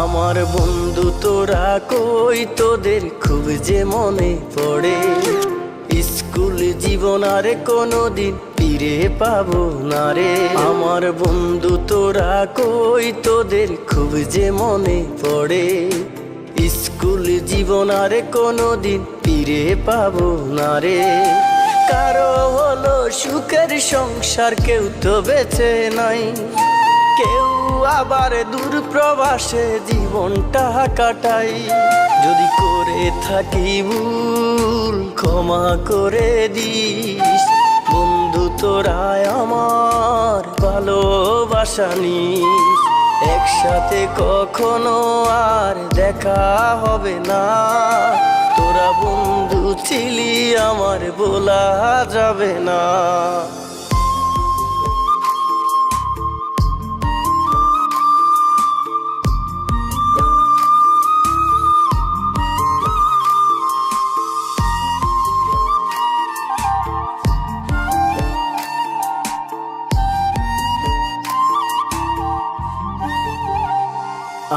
আমার বন্ধু তোরা কই, তোদের খুব যে মনে পড়ে। স্কুল জীবন আর কোনোদিন ফিরে পাবো না রে। আমার বন্ধু তোরা কই, তোদের খুব যে মনে পড়ে। স্কুল জীবন আর কোনোদিন ফিরে পাবো না রে। কারো হলো সুখের সংসার, কেউ তো বেঁচে নাই। কেউ আবার দূর প্রবাসে জীবনটা কাটাই। যদি করে থাকি ভুল ক্ষমা করে দিস। বন্ধু তোরা আমার ভালোবাসা নিস। একসাথে কখনো আর দেখা হবে না। তোরা বন্ধু ছিলি আমার বলা যাবে না।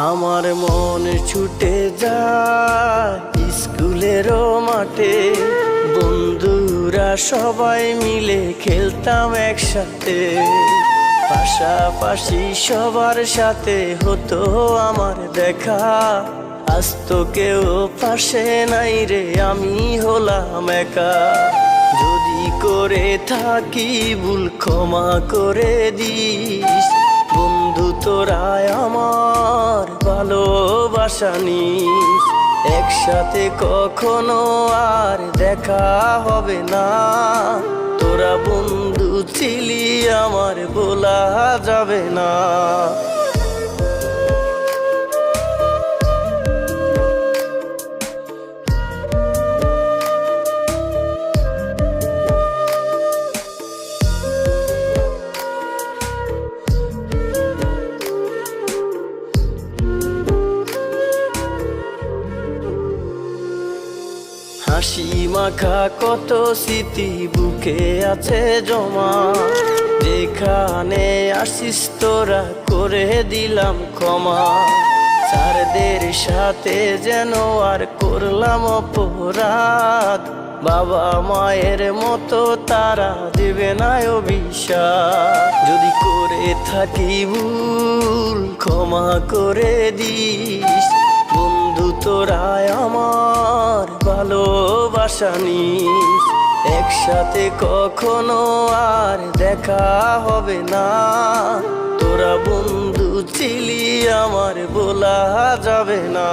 আমার মন ছুটে যায় স্কুলেরও মাঠে। বন্ধুরা সবাই মিলে খেলতাম একসাথে। পাশাপাশি সবার সাথে হতো আমার দেখা। আজ তো কেউ পাশে নাই রে, আমি হলাম একা। যদি করে থাকি ভুল ক্ষমা করে দিস। বন্ধু তোরা আমার ভালোবাসা নিস। একসাথে কখনো আর দেখা হবে না। তোরা বন্ধু ছিলি আমার বলা যাবে না। হাসি মাখা কত স্মৃতি বুকে আছে জমা। যেখানে আসিস তোরা করে দিলাম ক্ষমা। স্যারদের সাথে যেন আর করলাম অপরাধ। বাবা মায়ের মতো তারা দেবে না অভিশাপ। যদি করে থাকি ভুল ক্ষমা করে দিস। বন্ধু তোরা আমার ভালোবাসা নিস। একসাথে কখনো আর দেখা হবে না। তোরা বন্ধু ছিলি আমার বলা যাবে না।